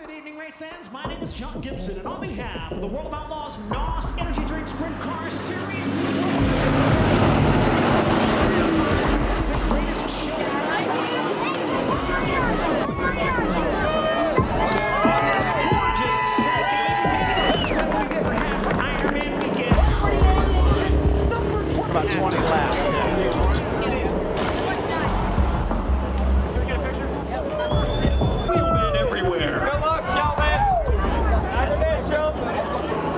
Good evening, race fans. My name is John Gibson, and on behalf of the World of Outlaws NOS Energy Drink Sprint Car Series, the greatest showdown. Gorgeous Saturday, maybe the best weather we've ever had for Ironman weekend. About 20 laps. Wheelman everywhere. Good luck, Shellman. Have a day, Shell.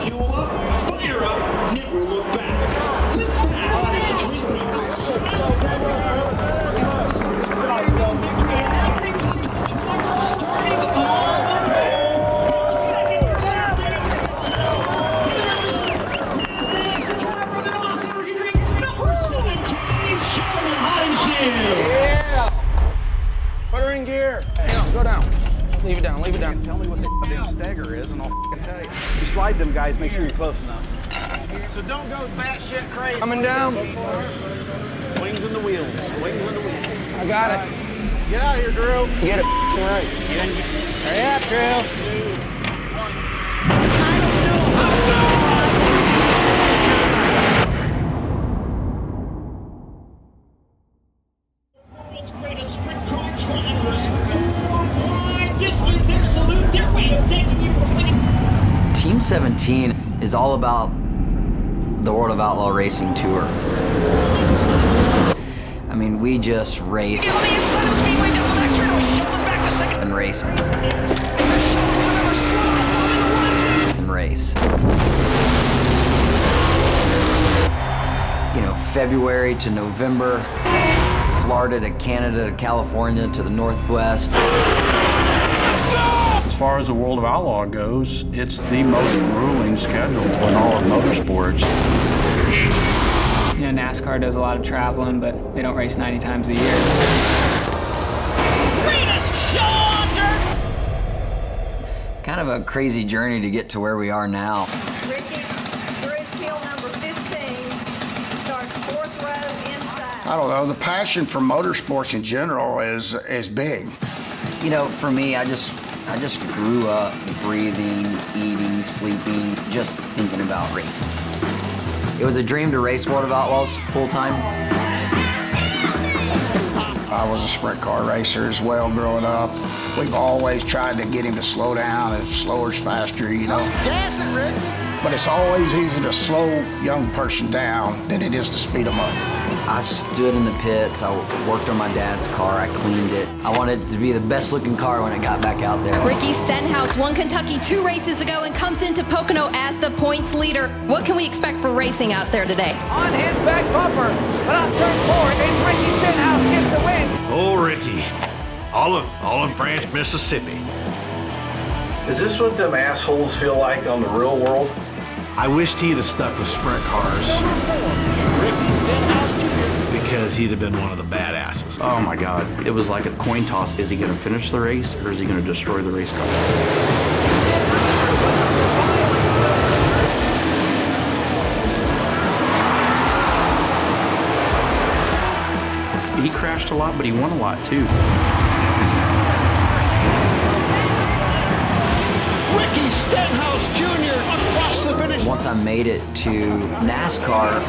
Fuel up, fire up, never look back. Live fast. Yeah. Put her in gear. Hang on, go down. Leave it down, leave it down. Tell me what the goddamn stagger is and I'll tell you. You slide them guys, make sure you're close enough. So don't go batshit crazy. Coming down. Wings in the wheels, wings in the wheels. I got it. Get out of here, Drew. Get it right. Hurry up, Drew. World's greatest sprint car drivers. Worldwide, this is their salute, their way of thanking you for winning. Team 17 is all about the World of Outlaw Racing Tour. I mean, we just race On the inside of the speedway, down the back straightaway, shuffling back to second. and race and race. You know, February to November, Florida to Canada to California to the Northwest. As far as the World of Outlaw goes, it's the most grueling schedule in all of motorsports. You know, NASCAR does a lot of traveling, but they don't race 90 times a year. Greatest show on dirt. Kind of a crazy journey to get to where we are now. Ricky, through field number 15, starts fourth row inside. I don't know, the passion for motorsports in general is big. You know, for me, I just grew up breathing, eating, sleeping, just thinking about racing. It was a dream to race World of Outlaws full time. I was a sprint car racer as well growing up. We've always tried to get him to slow down, as slower's faster, you know. Gas it, Rick. But it's always easier to slow a young person down than it is to speed them up. I stood in the pits, I worked on my dad's car, I cleaned it. I wanted it to be the best looking car when it got back out there. Ricky Stenhouse won Kentucky 2 races ago and comes into Pocono as the points leader. What can we expect for racing out there today? On his back bumper, but on turn 4, it's Ricky Stenhouse gets the win. Oh, Ricky. Olive Branch, Mississippi. Is this what them assholes feel like on the real world? I wished he'd have stuck with sprint cars Ricky Stenhouse Jr. because he'd have been one of the badasses. Oh my God, it was like a coin toss. Is he gonna finish the race or is he gonna destroy the race car? He crashed a lot, but he won a lot too. Ricky Stenhouse Jr. across the finish. Once I made it to NASCAR,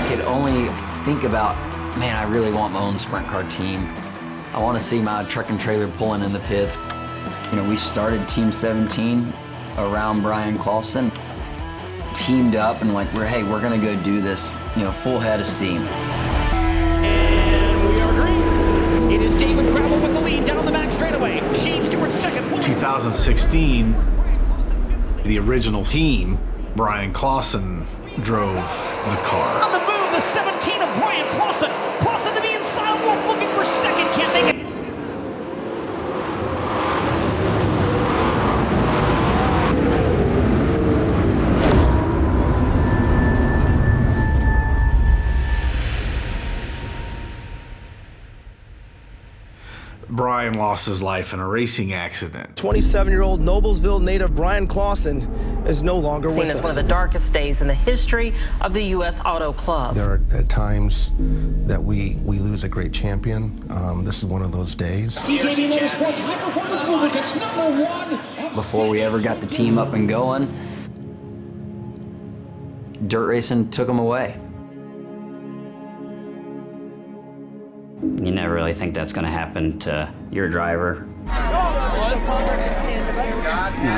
I could only think about, man, I really want my own sprint car team. I want to see my truck and trailer pulling in the pits. You know, we started Team 17 around Bryan, Clauson, teamed up and like, we're gonna go do this, you know, full head of steam. And we are green. It is David Gravel with the lead down the back straightaway. Shane Stewart second. 2016, the original team, Bryan Clauson, drove the car. On the move, the 17 of Bryan Clauson. Clauson to the inside, Wolf looking for second, can't make it. Bryan lost his life in a racing accident. 27-year-old Noblesville native Bryan Clauson is no longer with us. Seen as one of the darkest days in the history of the U.S. Auto Club. There are at times that we lose a great champion. This is one of those days. Before we ever got the team up and going, dirt racing took them away. You never really think that's going to happen to your driver. Not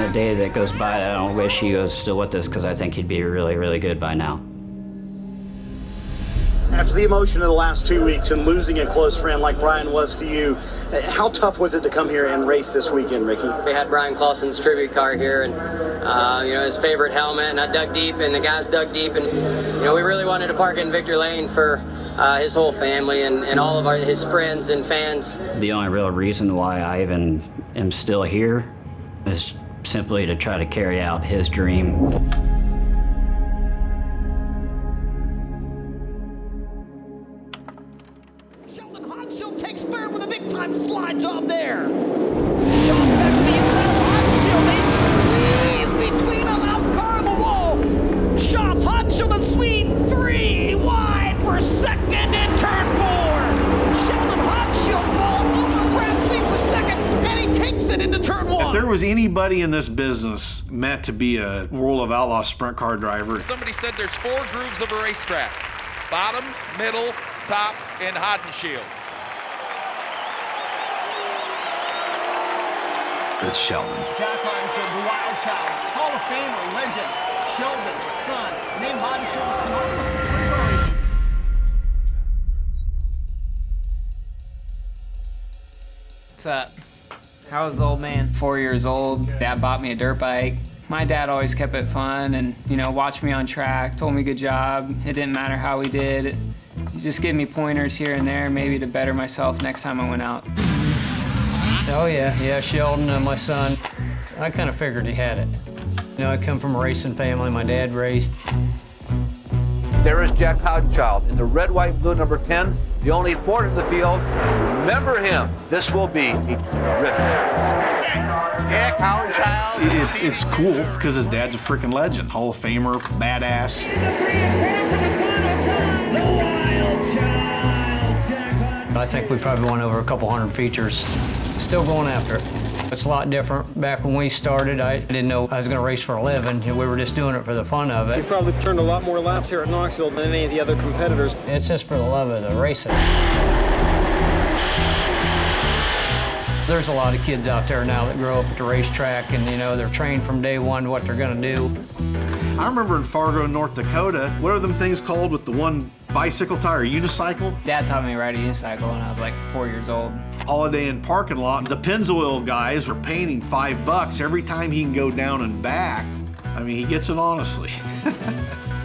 a day that goes by that I don't wish he was still with us, because I think he'd be really, really good by now. After the emotion of the last 2 weeks and losing a close friend like Bryan was to you, how tough was it to come here and race this weekend, Ricky? We had Bryan Clauson's tribute car here, and you know, his favorite helmet, and I dug deep, and the guys dug deep, and you know, we really wanted to park in Victor Lane for his whole family and all of his friends and fans. The only real reason why I even am still here is simply to try to carry out his dream. Takes third with a big-time slide job there. Shots back to the inside of Hodenshield. They squeeze between a loud car and the wall. Shots, Hodenshield and Sweet, 3 wide for second in turn 4. Sheldon Hodenshield all over Brad Sweet for second, and he takes it into turn 1. If there was anybody in this business meant to be a World of Outlaw sprint car driver, somebody said there's 4 grooves of a racetrack: bottom, middle, top, and Hodenshield. it's Sheldon. Jack Hodenshield, the wild child, Hall of Famer, legend. Sheldon, his son, named Hodenshield, synonymous with sprint car racing. What's up? How was the old man? 4 years old. Dad bought me a dirt bike. My dad always kept it fun and, you know, watched me on track, told me good job. It didn't matter how we did. He just gave me pointers here and there, maybe to better myself next time I went out. Oh yeah, Sheldon, my son. I kind of figured he had it. You know, I come from a racing family. My dad raced. There is Jack Hodenshield in the red, white, blue number 10, the only Ford in the field. Remember him. This will be a terrific. Jack Hodenshield. It's cool because his dad's a freaking legend, Hall of Famer, badass. I think we probably won over a couple hundred features. Still going after it. It's a lot different. Back when we started, I didn't know I was going to race for a living. We were just doing it for the fun of it. You've probably turned a lot more laps here at Knoxville than any of the other competitors. It's just for the love of the racing. There's a lot of kids out there now that grow up at the racetrack and, you know, they're trained from day one what they're going to do. I remember in Fargo, North Dakota, what are them things called with the one bicycle tire, unicycle? Dad taught me to ride a unicycle when I was like 4 years old. Holiday Inn parking lot, the Pennzoil guys were paying $5 every time he can go down and back. I mean, he gets it honestly.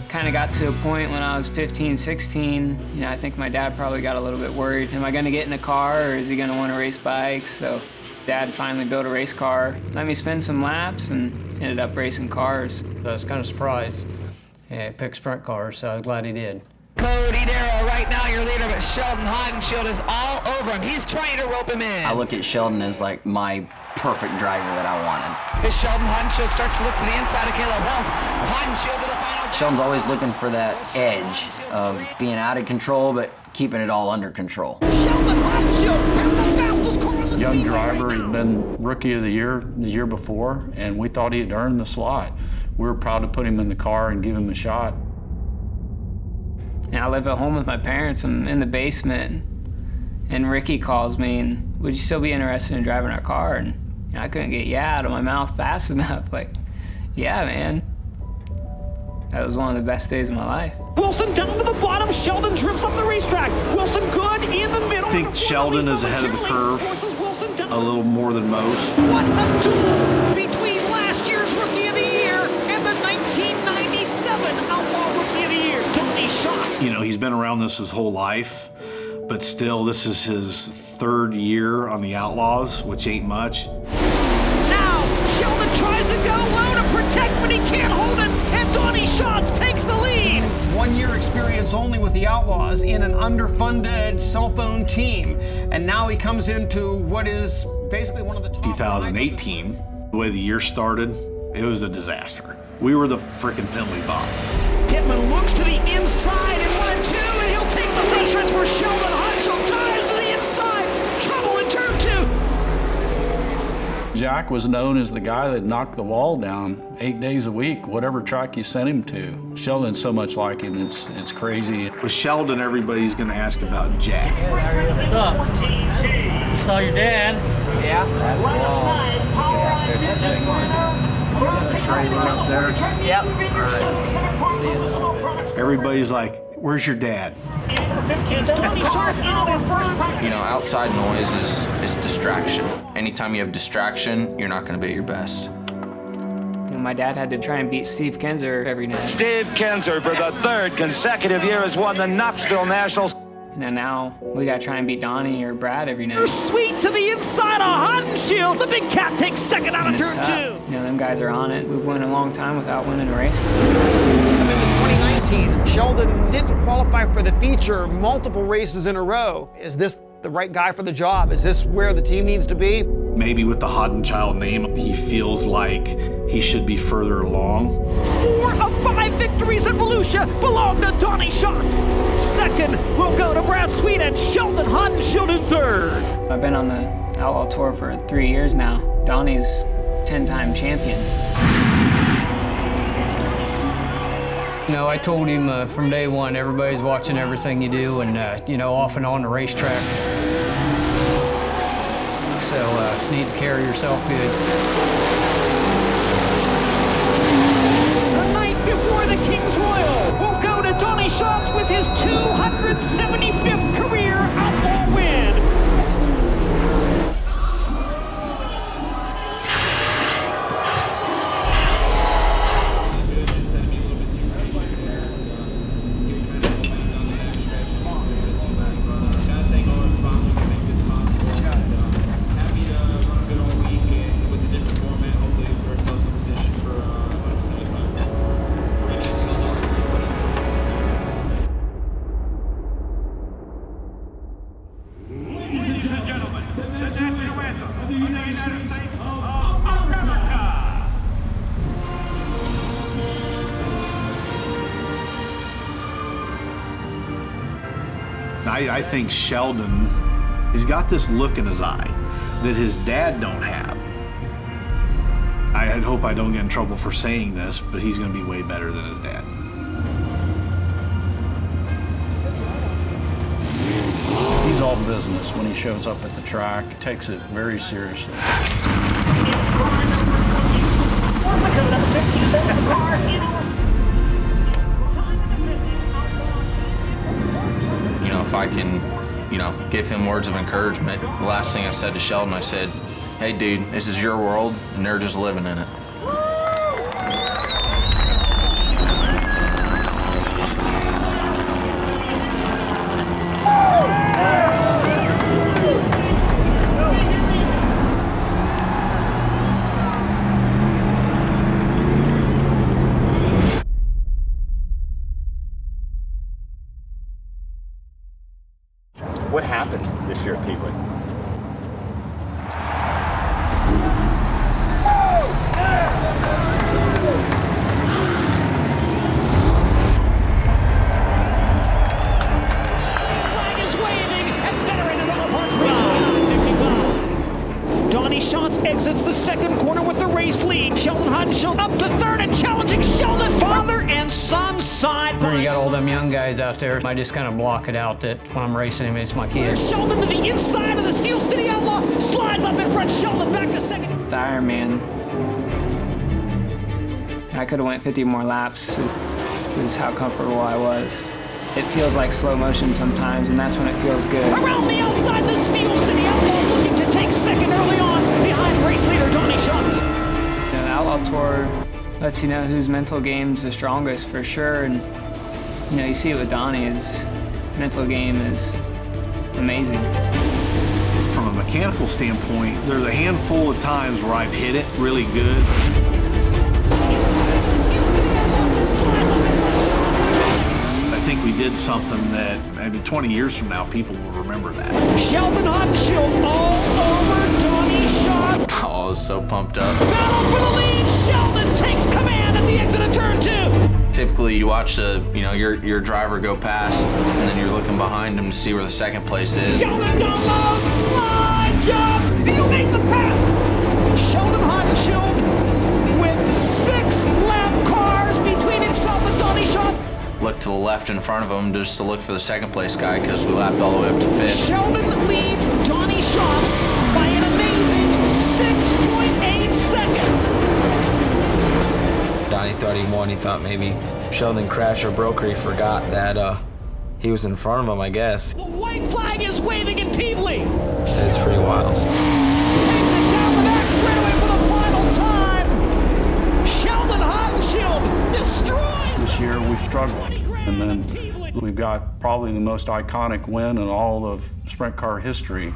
Kind of got to a point when I was 15, 16, you know, I think my dad probably got a little bit worried. Am I gonna get in a car or is he gonna want to race bikes? So Dad finally built a race car, let me spin some laps, and ended up racing cars. I was kind of surprised. Yeah, he picked sprint cars, so I was glad he did. Cody Darrow right now your leader, but Sheldon Hodenshield is all over him. He's trying to rope him in. I look at Sheldon as like my perfect driver that I wanted. As Sheldon Hodenshield starts to look to the inside of Caleb Wells. Hodenshield to the final. Sheldon's always looking for that edge of being out of control, but keeping it all under control. Sheldon Hodenshield has the fastest car on the Young driver, he'd been Rookie of the year before, and we thought he had earned the slot. We were proud to put him in the car and give him a shot. And I live at home with my parents. I'm in the basement, and Ricky calls me, and would you still be interested in driving our car? And you know, I couldn't get yeah out of my mouth fast enough. Like, yeah, man. That was one of the best days of my life. Wilson down to the bottom. Sheldon drifts up the racetrack. Wilson good in the middle. I think Sheldon is ahead of the curve a little more than most. What a duel between last year's Rookie of the Year and the 1997 Outlaw Rookie of the Year, Tony Schatz. You know, he's been around this his whole life, but still, this is his 3rd year on the Outlaws, which ain't much. Now, Sheldon tries to go low to protect, but he can't hold it, and Donnie Schatz takes the lead. 1 year experience. experience only with the Outlaws in an underfunded cell phone team. And now he comes into what is basically one of the top 2018, the way the year started, it was a disaster. We were the frickin' penalty box. Pittman looks to the inside and 1-2, and he'll take the lead stretch where Sheldon Hutchell dives to the inside. Trouble in turn 2. Jack was known as the guy that knocked the wall down 8 days a week, whatever track you sent him to. Sheldon's so much like him, it's crazy. With Sheldon, everybody's gonna ask about Jack. What's up? Saw your dad. Yeah. Training up there. Yep. Everybody's like, where's your dad? You know, outside noise is distraction. Anytime you have distraction, you're not going to be at your best. You know, my dad had to try and beat Steve Kinzer every night. Steve Kinzer, for the third consecutive year, has won the Knoxville Nationals. And now we got to try and beat Donnie or Brad every night. Sweet to the inside of Haudenschild. The big cat takes second out of turn 2. You know, them guys are on it. We've won a long time without winning a race. Coming to 2019, Sheldon didn't qualify for the feature multiple races in a row. Is this the right guy for the job? Is this where the team needs to be? Maybe with the Haudenschild name, he feels like he should be further along. 4 of 5 victories at Volusia belong to Donnie Schatz. Second will go to Brad Sweet and Sheldon Haudenschild in third. I've been on the Outlaw Tour for 3 years now. Donnie's 10-time champion. You know, I told him from day one, everybody's watching everything you do and, you know, off and on the racetrack. So you need to carry yourself good. The night before the King's Royal will go to Donnie Schatz with his 275th career Outlaw win. I think Sheldon, he's got this look in his eye that his dad don't have. I hope I don't get in trouble for saying this, but he's going to be way better than his dad. He's all business when he shows up at the track. He takes it very seriously. You know, if I can, you know, give him words of encouragement, the last thing I said to Sheldon, I said, hey dude, this is your world and they're just living in it. What happened this year at Peewee? Flag is waving and veteran of the Parks Race. Donnie Schatz exits the second corner with the race lead. Sheldon Haudenschild up to third and challenging Sheldon. Father and son side by You got all them young guys out there. I just kind of block it out that when I'm racing him, it's my kid. Sheldon to the inside of the Steel City Outlaw. Slides up in front. Sheldon back to second. The Ironman. I could have went 50 more laps. It was how comfortable I was. It feels like slow motion sometimes, and that's when it feels good. Around the outside, the Steel City Outlaw looking to take second early on behind race leader Donnie Schatz. The Outlaw Tour lets you know whose mental game's the strongest for sure, and you know, you see it with Donnie. His mental game is amazing. From a mechanical standpoint, there's a handful of times where I've hit it really good. I think we did something that, I mean, 20 years from now, people will remember that. Sheldon Haudenschild all over Donnie Schatz. Oh, I was so pumped up. Battle for the lead. Sheldon takes command at the exit of turn 2. Typically, you watch your driver go past, and then you're looking behind him to see where the second place is. Sheldon down low, slide jump. He'll make the pass. Sheldon Haudenschild with 6 lap cars between himself and Donnie Schatz. Look to the left in front of him just to look for the second place guy because we lapped all the way up to 5th. Sheldon leads Donnie Schatz by an amazing 6.8 seconds. Donnie thought he won. He thought maybe Sheldon crashed or broke, or he forgot that he was in front of him, I guess. The white flag is waving in Peevely. It's pretty wild. Takes it down the back straightaway for the final time. Sheldon Haudenschild destroys. This year we've struggled, and then we've got probably the most iconic win in all of sprint car history.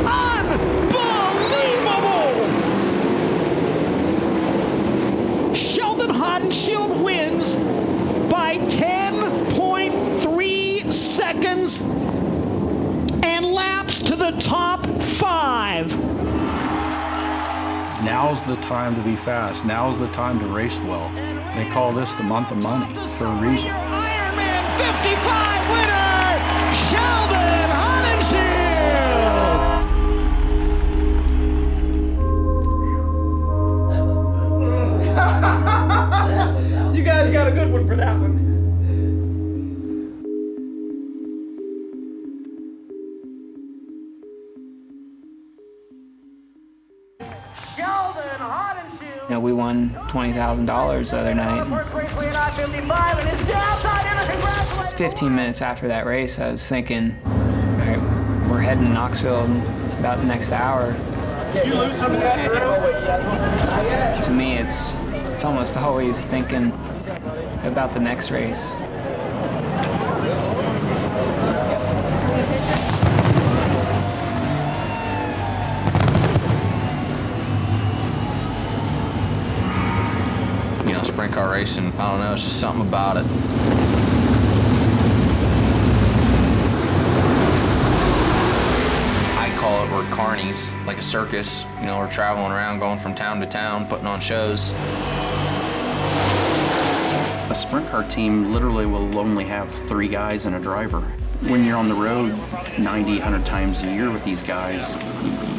Unbelievable! Sheldon Haudenschild wins by 10.3 seconds and laps to the top 5. Now's the time to be fast. Now's the time to race well. They call this the month of money for a reason. Ironman 55 winner, Sheldon Haudenschild. You guys got a good one for that one. You know, we won $20,000 the other night. 15 minutes after that race, I was thinking, all right, we're heading to Knoxville in about the next hour. Did you lose some of that? To me, it's almost always thinking about the next race. You know, sprint car racing, I don't know, it's just something about it. I call it, we're carnies, like a circus. You know, we're traveling around, going from town to town, putting on shows. A sprint car team literally will only have 3 guys and a driver. When you're on the road 90, 100 times a year with these guys,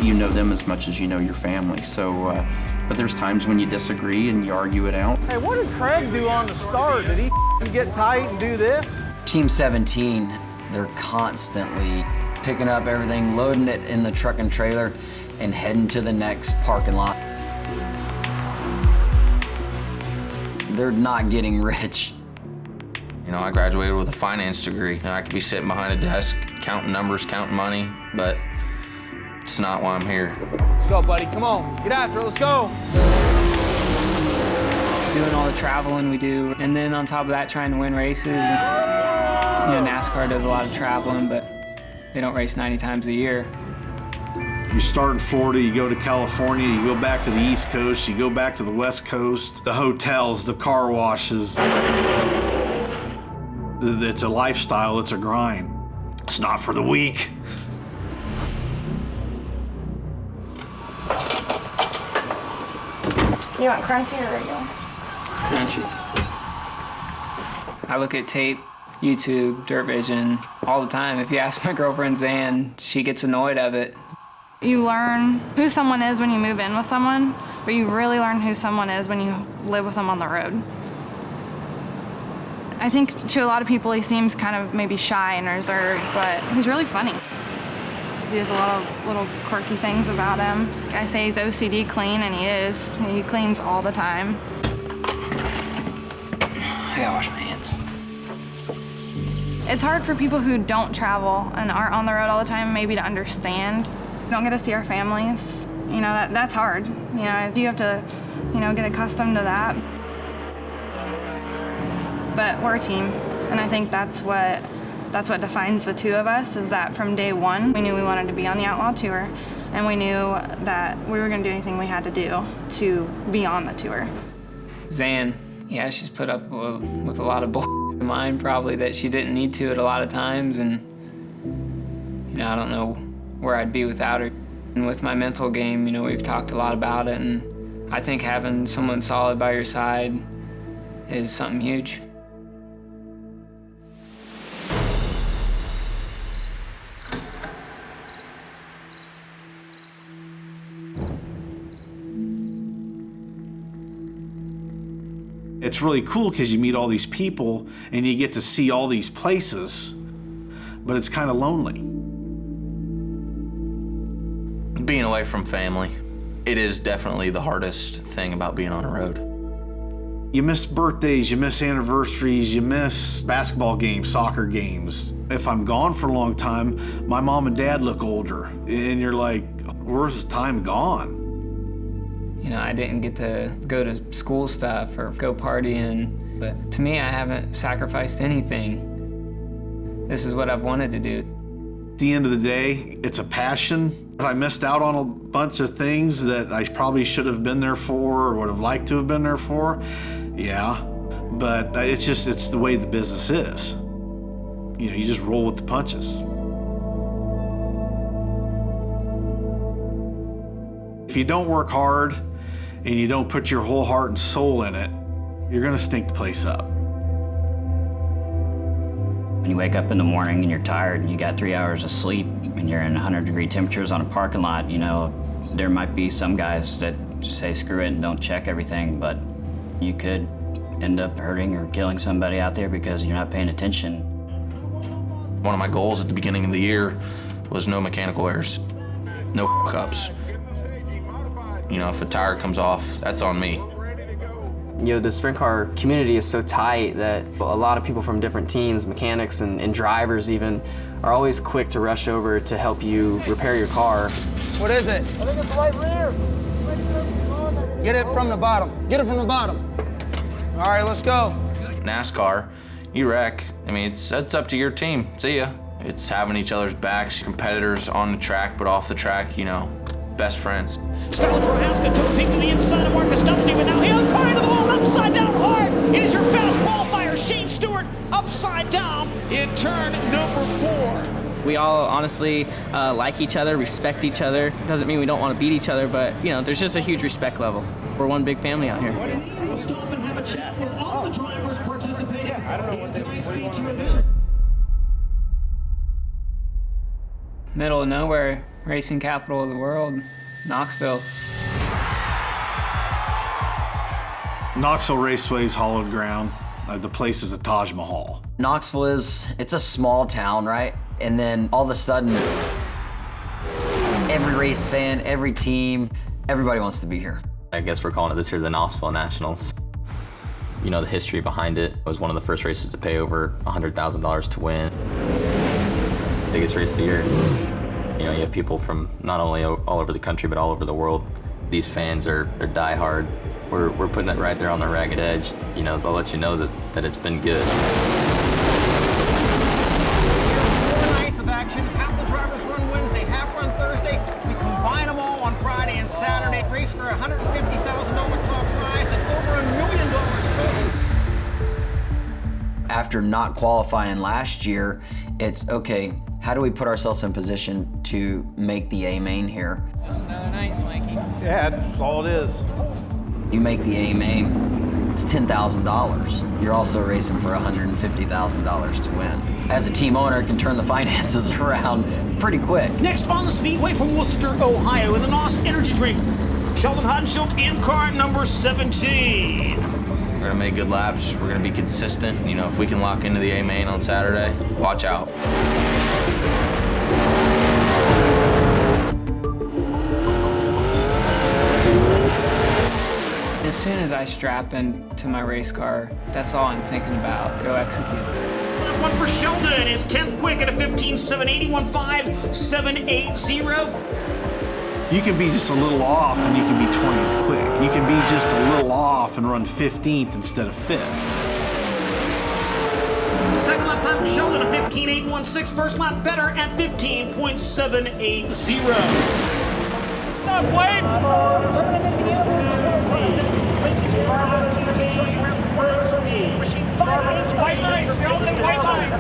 you know them as much as you know your family. So, but there's times when you disagree and you argue it out. Hey, what did Craig do on the start? Did he get tight and do this? Team 17, they're constantly picking up everything, loading it in the truck and trailer, and heading to the next parking lot. They're not getting rich. You know, I graduated with a finance degree. You know, I could be sitting behind a desk, counting numbers, counting money, but it's not why I'm here. Let's go, buddy. Come on. Get after it. Let's go. Doing all the traveling we do, and then on top of that, trying to win races. And, you know, NASCAR does a lot of traveling, but they don't race 90 times a year. You start in Florida, you go to California, you go back to the East Coast, you go back to the West Coast, the hotels, the car washes. It's a lifestyle, it's a grind. It's not for the weak. You want crunchy or regular? Crunchy. I look at tape, YouTube, Dirt Vision all the time. If you ask my girlfriend Zan, she gets annoyed of it. You learn who someone is when you move in with someone, but you really learn who someone is when you live with them on the road. I think to a lot of people he seems kind of maybe shy and reserved, but he's really funny. He has a lot of little quirky things about him. I say he's OCD clean, and he is. He cleans all the time. I gotta wash my hands. It's hard for people who don't travel and aren't on the road all the time maybe to understand. We don't get to see our families. You know, that's hard. You know, you have to, you know, get accustomed to that. But we're a team, and I think that's what defines the two of us, is that from day one, we knew we wanted to be on the Outlaw Tour, and we knew that we were gonna do anything we had to do to be on the tour. Zan, yeah, she's put up with a lot of bull. Mine probably that she didn't need to at a lot of times, and I don't know where I'd be without her. And with my mental game, we've talked a lot about it, and I think having someone solid by your side is something huge. It's really cool because you meet all these people and you get to see all these places, but it's kind of lonely. Being away from family, it is definitely the hardest thing about being on the road. You miss birthdays, you miss anniversaries, you miss basketball games, soccer games. If I'm gone for a long time, my mom and dad look older, and you're like, where's the time gone? I didn't get to go to school stuff or go partying, but to me, I haven't sacrificed anything. This is what I've wanted to do. At the end of the day, it's a passion. I missed out on a bunch of things that I probably should have been there for or would have liked to have been there for. Yeah, but it's the way the business is. You just roll with the punches. If you don't work hard and you don't put your whole heart and soul in it, you're gonna stink the place up. When you wake up in the morning and you're tired and you got 3 hours of sleep and you're in 100-degree temperatures on a parking lot, there might be some guys that say screw it and don't check everything, but you could end up hurting or killing somebody out there because you're not paying attention. One of my goals at the beginning of the year was no mechanical errors, no f-ups. If a tire comes off, that's on me. The sprint car community is so tight that a lot of people from different teams, mechanics and drivers even, are always quick to rush over to help you repair your car. What is it? I think it's the right rear. Get it from the bottom. Get it from the bottom. All right, let's go. NASCAR, you wreck. It's up to your team. See ya. It's having each other's backs, competitors on the track, but off the track, best friends. Scarlett Prohaska took a peek to the inside of Marcus Dumpsey, but now he'll car into the wall, upside down hard. It is your fast qualifier, Shane Stewart, upside down in turn number 4. We all honestly like each other, respect each other. Doesn't mean we don't want to beat each other, but there's just a huge respect level. We're one big family out here. We'll stop and have a chat with all the drivers participating in tonight's feature event. Middle of nowhere, racing capital of the world, Knoxville. Knoxville Raceway's hollowed ground. The place is a Taj Mahal. Knoxville it's a small town, right? And then all of a sudden, every race fan, every team, everybody wants to be here. I guess we're calling it this year the Knoxville Nationals. The history behind it. It was one of the first races to pay over $100,000 to win. Biggest race of the year. You have people from not only all over the country, but all over the world. These fans are diehard. We're putting it right there on the ragged edge. They'll let you know that it's been good. 4 nights of action. Half the drivers run Wednesday, half run Thursday. We combine them all on Friday and Saturday. Race for a $150,000 top prize and over $1 million total. After not qualifying last year, it's okay, how do we put ourselves in position to make the A main here? Just another night, Swanky. Yeah, that's all it is. You make the A main, it's $10,000. You're also racing for $150,000 to win. As a team owner, it can turn the finances around pretty quick. Next on the speedway from Worcester, Ohio, in the NOS energy drink, Sheldon Hodenshield in car number 17. We're gonna make good laps. We're gonna be consistent. If we can lock into the A main on Saturday, watch out. As soon as I strap into my race car, that's all I'm thinking about. Go execute. One for Sheldon is 10th quick at a 15.780, 1.5.780. You can be just a little off and you can be 20th quick. You can be just a little off and run 15th instead of 5th. Second lap time for Sheldon, a 15.816. First lap better at 15.780. Stop, wait! White line, Sheldon, white line.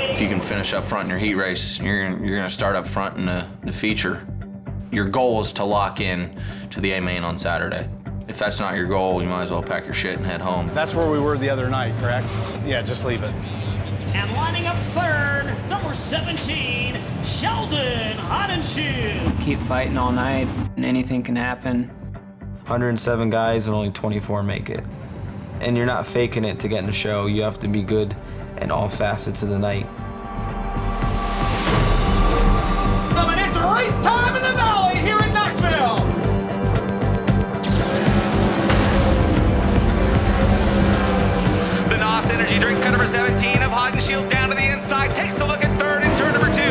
If you can finish up front in your heat race, you're gonna start up front in the feature. Your goal is to lock in to the A main on Saturday. If that's not your goal, you might as well pack your shit and head home. That's where we were the other night, correct? Yeah, just leave it. And lining up third, number 17, Sheldon Hodenshield. Keep fighting all night, and anything can happen. 107 guys and only 24 make it. And you're not faking it to get in the show. You have to be good in all facets of the night. And it's race time in the Valley here in Knoxville. The NOS energy drink, cut number 17 of Hodenshield down to the inside, takes a look at third in turn number 2.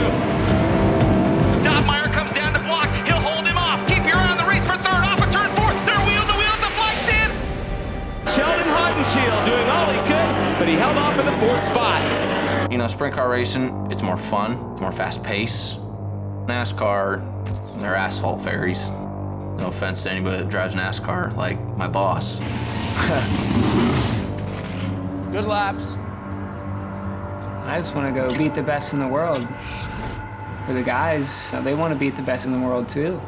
Dobmeyer comes down to block, he'll hold him off. Keep your eye on the race for third, off of turn 4. They're wheel to wheel at the flag stand. Sheldon Hodenshield doing all he could, but he held off in the 4th spot. You know, sprint car racing, it's more fun, it's more fast pace. NASCAR, they're asphalt fairies. No offense to anybody that drives NASCAR, like my boss. Good laps. I just want to go beat the best in the world. For the guys, they want to beat the best in the world too.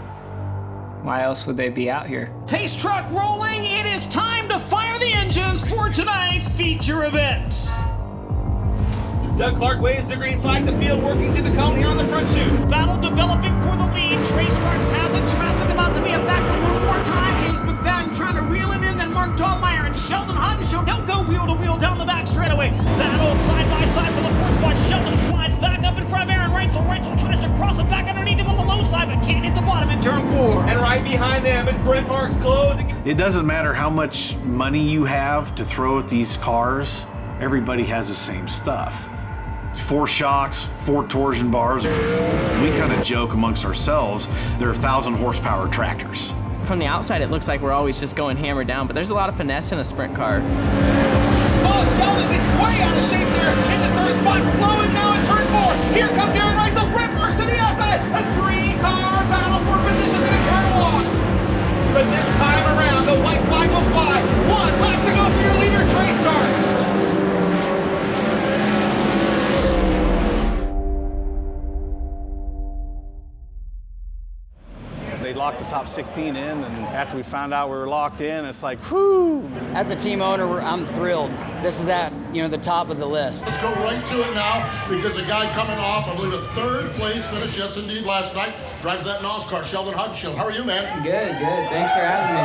Why else would they be out here? Pace truck rolling, it is time to fire the engines for tonight's feature event. Doug Clark waves the green flag, the field working to the cone here on the front chute. Battle developing for the lead. Trace Starks has it. Traffic about to be a factor one more time. James McFadden trying to reel him in. Then Mark Dahlmeyer and Sheldon Hodenshield. They'll go wheel to wheel down the back straightaway. Battle side by side for the 4th spot. Sheldon slides back up in front of Aaron Reitzel. Reitzel tries to cross it back underneath him on the low side, but can't hit the bottom in turn 4. And right behind them is Brent Marks closing. It doesn't matter how much money you have to throw at these cars, everybody has the same stuff. 4 shocks, 4 torsion bars. We kind of joke amongst ourselves, they're 1,000 horsepower tractors. From the outside, it looks like we're always just going hammer down, but there's a lot of finesse in a sprint car. Oh, Sheldon gets way out of shape there. It's a 3rd spot, slowing now in turn 4. Here comes Aaron Reitzel. Brent Marks to the outside. A 3-car battle for position in turn 1. But this time around, the white flag will fly. 1 lap to go for your leader, Trey Stark. They locked the top 16 in, and after we found out we were locked in, it's like, whew. As a team owner, I'm thrilled. This is at, the top of the list. Let's go right to it now, because a guy coming off, I believe, a 3rd place finish, yes indeed, last night, drives that NOS car, Sheldon Hodenshield. How are you, man? Good. Thanks for having me.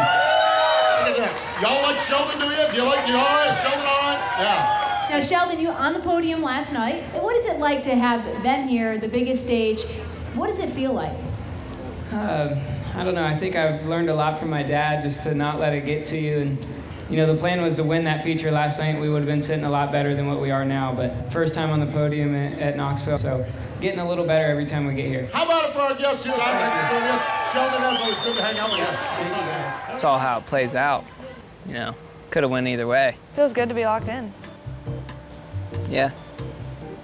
Look at that. Y'all like Sheldon, do you? Do you like, you all right? Sheldon all right? Yeah. Now, Sheldon, you on the podium last night. What is it like to have them here, the biggest stage? What does it feel like? I don't know. I think I've learned a lot from my dad, just to not let it get to you. And the plan was to win that feature last night. We would have been sitting a lot better than what we are now. But first time on the podium at Knoxville, so getting a little better every time we get here. How about it for our guests here? Sheldon, it's always good to hang out with you. That's all how it plays out. Could have went either way. Feels good to be locked in. Yeah.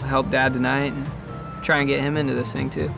I'll help Dad tonight and try and get him into this thing too.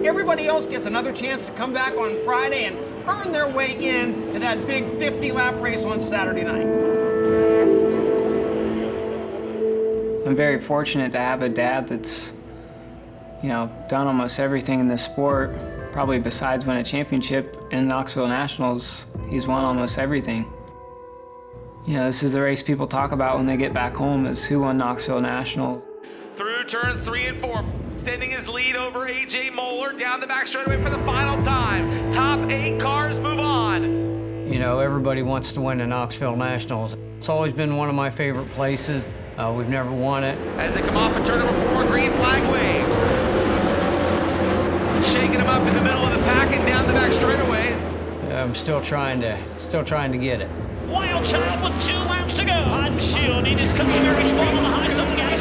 Everybody else gets another chance to come back on Friday and earn their way in to that big 50-lap race on Saturday night. I'm very fortunate to have a dad that's, done almost everything in this sport. Probably besides win a championship in Knoxville Nationals, he's won almost everything. You know, this is the race people talk about when they get back home, is who won Knoxville Nationals. Through turns 3 and 4, extending his lead over A.J. Moeller down the back straightaway for the final time. Top 8 cars move on. You know, everybody wants to win the Knoxville Nationals. It's always been one of my favorite places. We've never won it. As they come off of turn number 4, green flag waves. Shaking him up in the middle of the pack and down the back straightaway. I'm still trying to get it. Wild Child with 2 laps to go. Hot and Shield in his customary spot on the high zone, guys.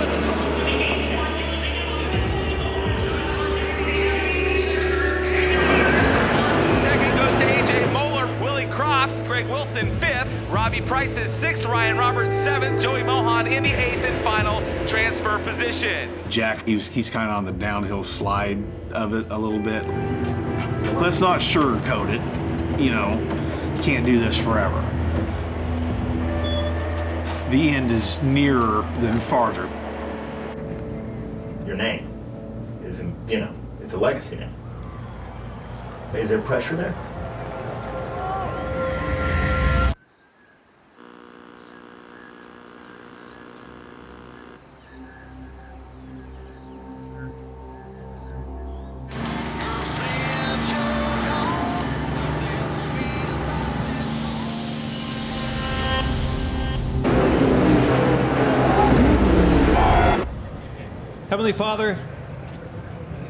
Second goes to A.J. Moeller, Willie Croft, Greg Wilson 5th, Robbie Price is 6th, Ryan Roberts 7th, Joey Mohan in the 8th and final transfer position. Jack, he's kind of on the downhill slide of it a little bit. Let's not sugarcoat it. You know, you can't do this forever. The end is nearer than farther. Your name is, you know, it's a legacy name. Is there pressure there? Heavenly Father,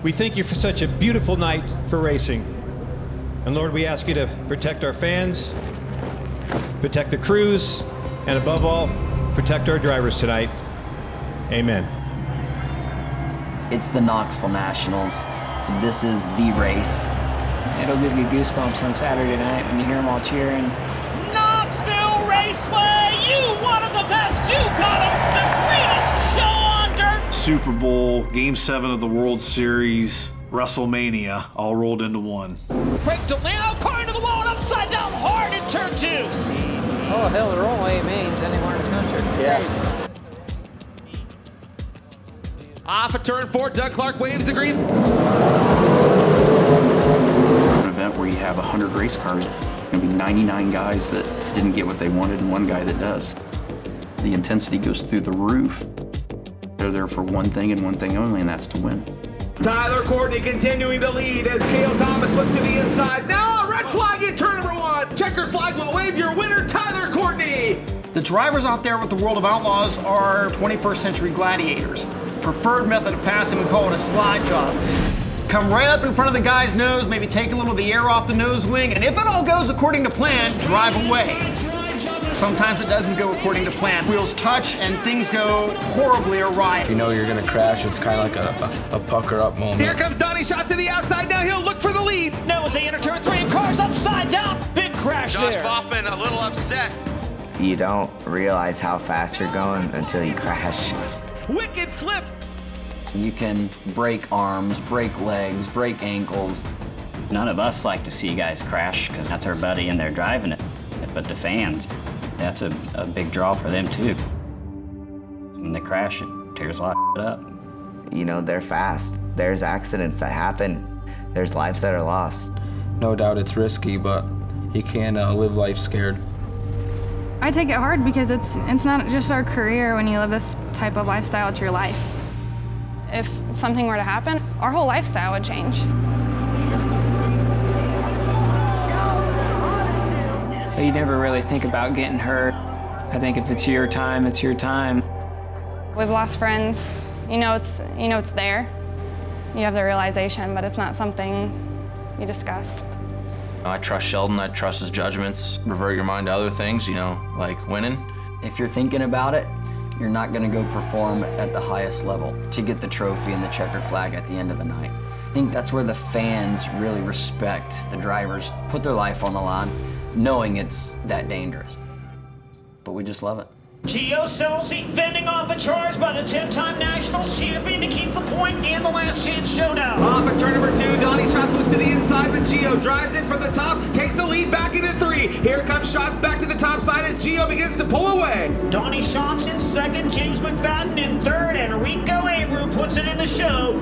we thank you for such a beautiful night for racing. And Lord, we ask you to protect our fans, protect the crews, and above all, protect our drivers tonight. Amen. It's the Knoxville Nationals. This is the race. It'll give you goosebumps on Saturday night when you hear them all cheering. Knoxville Raceway, you one of the best. You got him, the greatest show on dirt. Super Bowl, Game 7 of the World Series, WrestleMania, all rolled into one. Break to Lano, car into the wall and upside down hard in turn 2s. Oh, hell, there are only mains anywhere in the country. It's crazy. Off of turn 4, Doug Clark waves the green. An event where you have 100 race cars, there'll be 99 guys that didn't get what they wanted and 1 guy that does. The intensity goes through the roof. They're there for one thing and one thing only, and that's to win. Tyler Courtney continuing to lead as Cale Thomas looks to the inside. Now a red flag in turn number 1. Checkered flag will wave your winner, Tyler Courtney. The drivers out there with the World of Outlaws are 21st century gladiators. Preferred method of passing, we call it a slide job. Come right up in front of the guy's nose, maybe take a little of the air off the nose wing, and if it all goes according to plan, drive away. Sometimes it doesn't go according to plan. Wheels touch and things go horribly awry. If you know you're gonna crash, it's kind of like a pucker up moment. Here comes Donnie Schatz to the outside. Now he'll look for the lead. Now as they enter turn 3, cars upside down. Big crash Josh there. Boffman a little upset. You don't realize how fast you're going until you crash. Wicked flip. You can break arms, break legs, break ankles. None of us like to see guys crash because that's our buddy and they're driving it. But the fans, that's a big draw for them too. When they crash, it tears a lot of up. You know, they're fast. There's accidents that happen. There's lives that are lost. No doubt it's risky, but you can't live life scared. I take it hard because it's not just our career. When you live this type of lifestyle, it's your life. If something were to happen, our whole lifestyle would change. But you never really think about getting hurt. I think if it's your time, it's your time. We've lost friends. You know it's there. You have the realization, but it's not something you discuss. I trust Sheldon, I trust his judgments. Revert your mind to other things, you know, like winning. If you're thinking about it, you're not gonna go perform at the highest level to get the trophy and the checkered flag at the end of the night. I think that's where the fans really respect the drivers, put their life on the line, knowing it's that dangerous. But we just love it. Gio Selzy fending off a charge by the 10-time Nationals champion to keep the point in the last chance showdown. Off at turn number 2, Donnie Schatz looks to the inside, but Gio drives in from the top, takes the lead back into 3. Here comes Schatz back to the top side as Gio begins to pull away. Donnie Schatz in 2nd, James McFadden in 3rd, and Rico Abreu puts it in the show.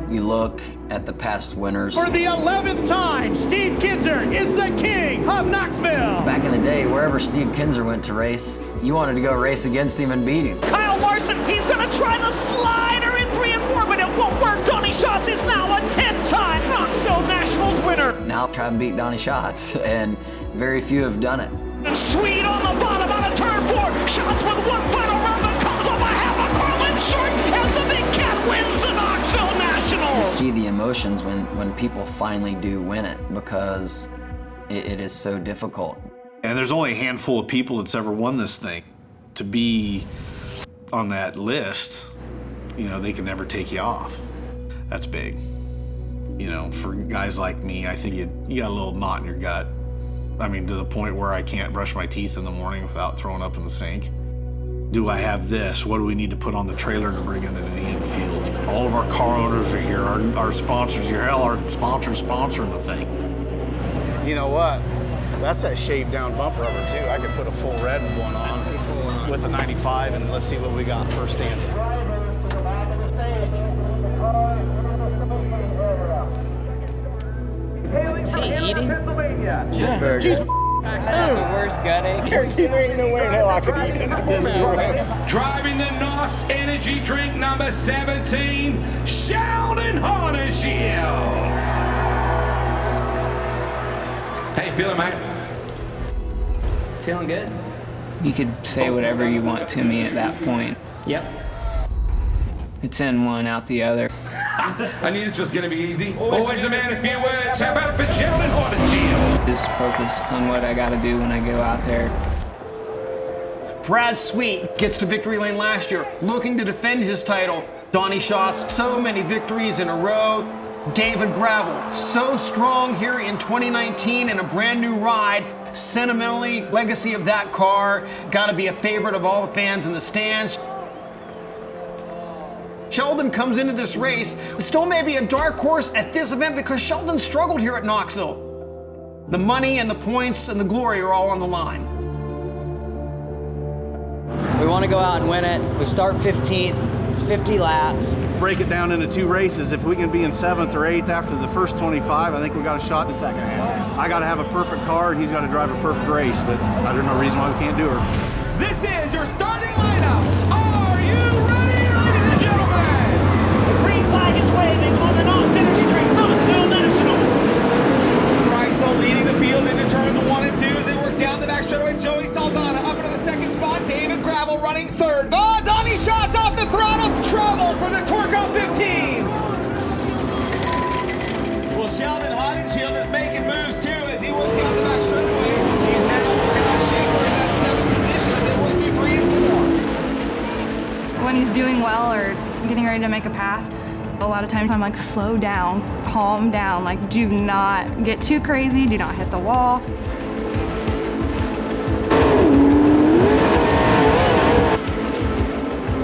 You we look at the past winners. For the 11th time, Steve Kinzer is the king of Knoxville. Back in the day, wherever Steve Kinzer went to race, you wanted to go race against him and beat him. Kyle Larson, he's going to try the slider in 3 and 4, but it won't work. Donnie Schatz is now a 10-time Knoxville Nationals winner. Now try and beat Donnie Schatz, and very few have done it. And Sweet on the bottom out of turn 4. Schatz with one final run, but comes up a half a car length short as the big cat wins the Knoxville Nationals. You see the emotions when people finally do win it, because it is so difficult. And there's only a handful of people that's ever won this thing. To be on that list, you know, they can never take you off. That's big. You know, for guys like me, I think you got a little knot in your gut. I mean, to the point where I can't brush my teeth in the morning without throwing up in the sink. Do I have this? What do we need to put on the trailer to bring into the infield? All of our car owners are here, our sponsors here. Hell, our sponsor's sponsoring the thing. You know what? That's that shaved down bump rubber too. I could put a full red one on with a 95, and let's see what we got first stanza. Is he eating? Cheeseburger. The worst gut ache. There ain't no way in hell I could eat it. Driving the NOS energy drink number 17, Sheldon Shield. How you feeling, mate? Feeling good. You could say whatever you want to me at that point. Yep. It's in one, out the other. I knew this was going to be easy. Always a man, a few words. How about it for Sheldon Shield? Just focused on what I got to do when I go out there. Brad Sweet gets to victory lane last year, looking to defend his title. Donnie Schatz, so many victories in a row. David Gravel, so strong here in 2019 in a brand new ride. Sentimentally, legacy of that car. Got to be a favorite of all the fans in the stands. Sheldon comes into this race, still maybe a dark horse at this event because Sheldon struggled here at Knoxville. The money and the points and the glory are all on the line. We want to go out and win it. We start 15th. It's 50 laps. Break it down into 2 races. If we can be in 7th or 8th after the first 25, I think we got a shot in the second half. I got to have a perfect car, and he's got to drive a perfect race, but I don't know reason why we can't do her. This is your starting lineup. Are you ready, ladies and gentlemen? The green flag is waving on the NOS Energy Drink Knoxville Nationals. Bryan leading the field into turns 1 and 2 as they work down the back straightaway. Joey Saldana up into the second spot. David Gravel running third. Oh, Donnie Schatz off the throttle. Trouble for the Torco 15. Well, Sheldon Shield is making moves too as he works down the back straightaway. He's now working on Schaefer in that 7th position as they work through 3 and 4. When he's doing well or getting ready to make a pass, a lot of times I'm like, slow down, calm down, like do not get too crazy, do not hit the wall.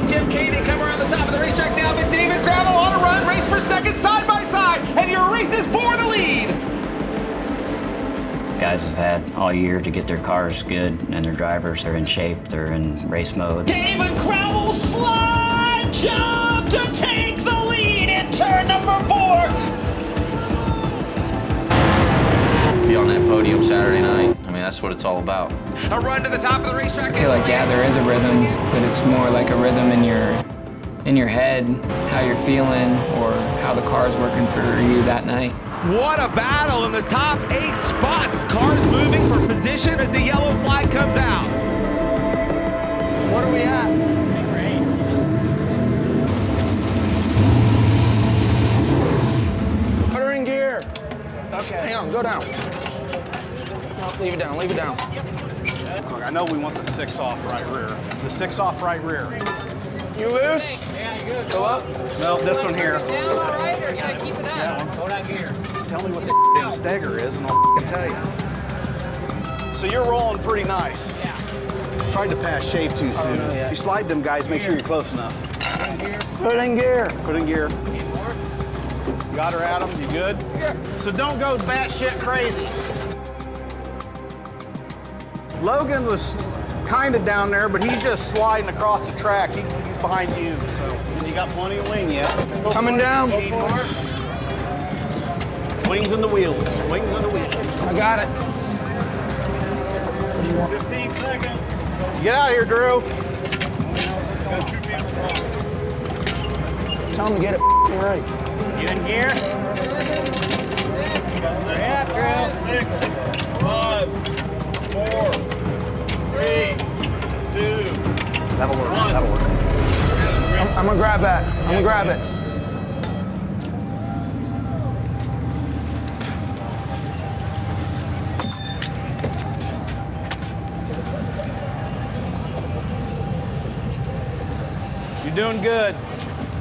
Tim Katie come around the top of the racetrack now, but David Gravel on a run, race for second side by side, and your race is for the lead. Guys have had all year to get their cars good, and their drivers are in shape, they're in race mode. David Gravel slide jump to take the lead in turn number 4. Be on that podium Saturday night. I mean, that's what it's all about. A run to the top of the racetrack. I feel like, yeah, there is a rhythm, but it's more like a rhythm in your head, how you're feeling, or how the car's working for you that night. What a battle in the top 8 spots. Cars moving for position as the yellow flag comes out. What are we at? Put her in gear. Okay. Hang on, go down. No, leave it down, leave it down. I know we want the 6 off right rear. The 6 off right rear. You loose? Yeah, you good. Go up? No, this one here. Down, all right, or should I keep it up? Hold on here. Tell me what the damn stagger is and I'll tell you. So you're rolling pretty nice. Yeah. Tried to pass shave too soon. Oh, no, yeah. You slide them guys, make sure you're close enough. Put it in gear. Put in gear. Got her, Adam. You good? Yeah. So don't go batshit crazy. Logan was kind of down there, but he's just sliding across the track. He's behind you, so you got plenty of wing yet. Coming down. Wings in the wheels. Wings in the wheels. I got it. 15 seconds. Get out of here, Drew. Tell him to get it right. You in gear? Yeah, Drew. 6, 5, 4, 3, 2. That'll work. That'll work. I'm gonna grab that. I'm gonna grab it. You're doing good.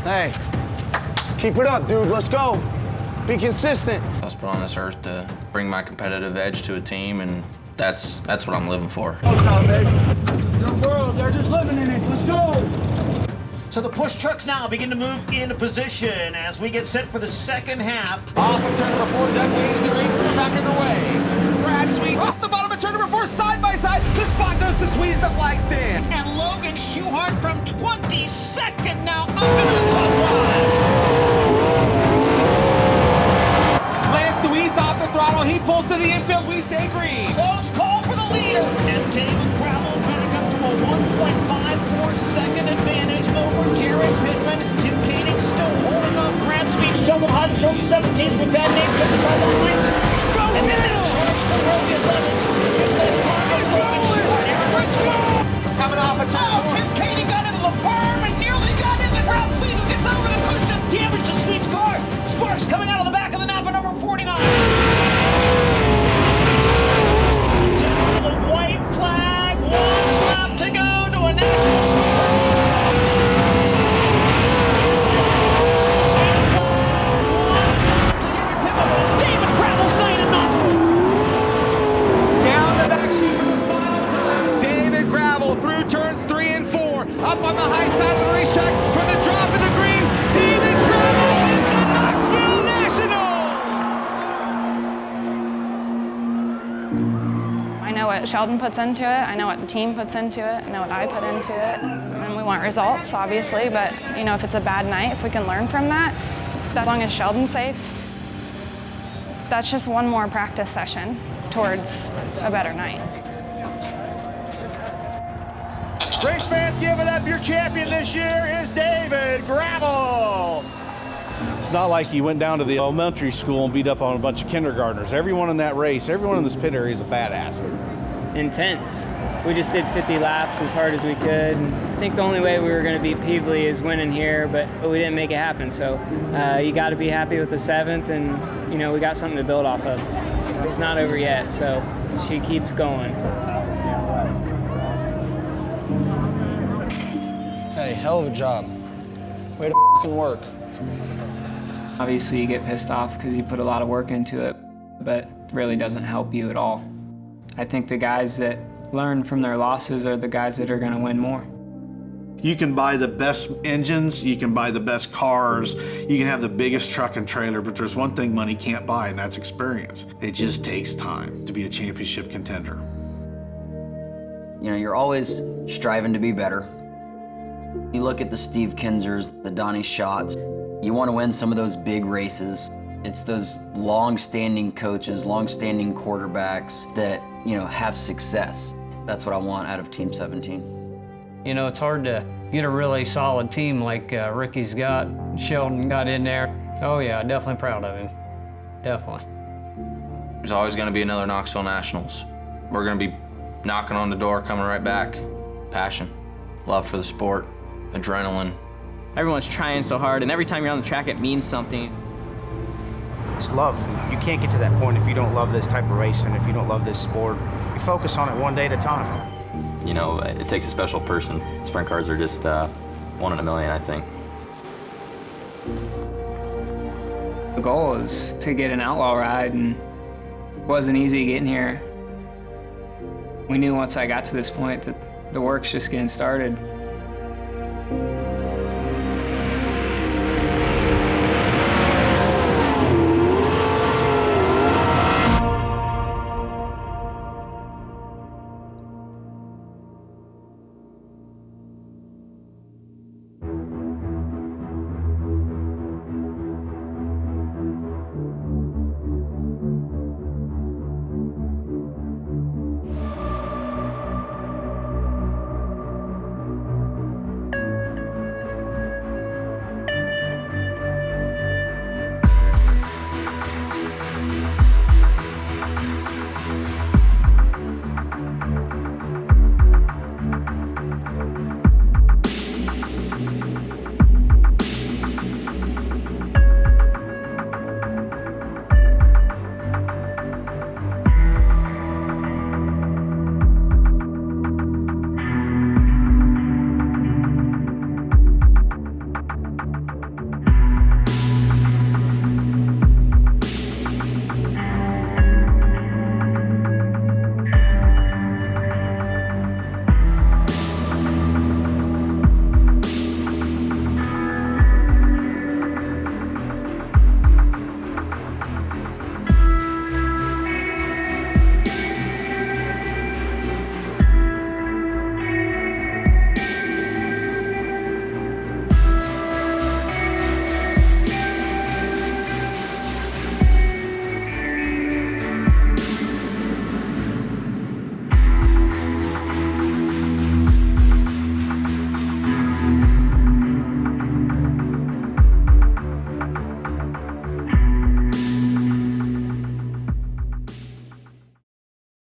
Hey, keep it up, dude. Let's go. Be consistent. I was put on this earth to bring my competitive edge to a team, and that's what I'm living for. Your world, they're just living in it. Let's go. So the push trucks now begin to move into position as we get set for the second half. Off of turn number 4, Doug leads the ring, back underway. Brad Sweet off the bottom of turn number 4, side by side. The spot goes to Sweet at the flag stand. And Logan Schuhart from 22nd now up into the top 5. Lance Deweese off the throttle, he pulls to the infield, we stay green. Close call for the leader. And David Gravel back up to a 1.54 second advantage over Jared Pittman. Tim Koenig still holding up. Brad Sweet, Sheldon Hodgson, 17th with that name took us on the line. And then they charge the road 11. Give this car to Logan Schuhart. Let's go. Coming off a turn. Oh, Tim Koenig got into the berm and nearly got into Brad Sweet, who gets over the cushion. Damage to Sweet's car. Sparks coming out of the back of the Napa number 49. Down to the white flag. 1 lap to go to a Nationals. David Gravel's night in Knoxville. Down the back sheet for the final time. David Gravel through turns 3 and 4. Up on the high side of the racetrack from the drop in the green. David Gravel wins the Knoxville Nationals. I know what Sheldon puts into it. I know what the team puts into it. I know what I put into it. And we want results, obviously, but you know, if it's a bad night, if we can learn from that, as long as Sheldon's safe, that's just one more practice session towards a better night. Race fans, give it up. Your champion this year is David Gravel. It's not like he went down to the elementary school and beat up on a bunch of kindergartners. Everyone in that race, everyone in this pit area is a badass. Intense. We just did 50 laps as hard as we could. And I think the only way we were going to beat Peevely is winning here, but we didn't make it happen. So you got to be happy with the 7th, and you know we got something to build off of. It's not over yet, so she keeps going. Hey, hell of a job. Way to f***ing work. Obviously, you get pissed off because you put a lot of work into it, but it really doesn't help you at all. I think the guys that learn from their losses are the guys that are going to win more. You can buy the best engines, you can buy the best cars, you can have the biggest truck and trailer, but there's one thing money can't buy, and that's experience. It just takes time to be a championship contender. You know, you're always striving to be better. You look at the Steve Kinzers, the Donnie Schatz, you want to win some of those big races. It's those long-standing coaches, long-standing quarterbacks that, you know, have success. That's what I want out of Team 17. You know, it's hard to get a really solid team like Ricky's got. Sheldon got in there. Oh yeah, definitely proud of him. Definitely. There's always going to be another Knoxville Nationals. We're going to be knocking on the door, coming right back. Passion, love for the sport, adrenaline. Everyone's trying so hard, and every time you're on the track, it means something. It's love. You can't get to that point if you don't love this type of racing, if you don't love this sport. You focus on it one day at a time. You know, it takes a special person. Sprint cars are just 1 in a million, I think. The goal is to get an outlaw ride, and it wasn't easy getting here. We knew once I got to this point that the work's just getting started.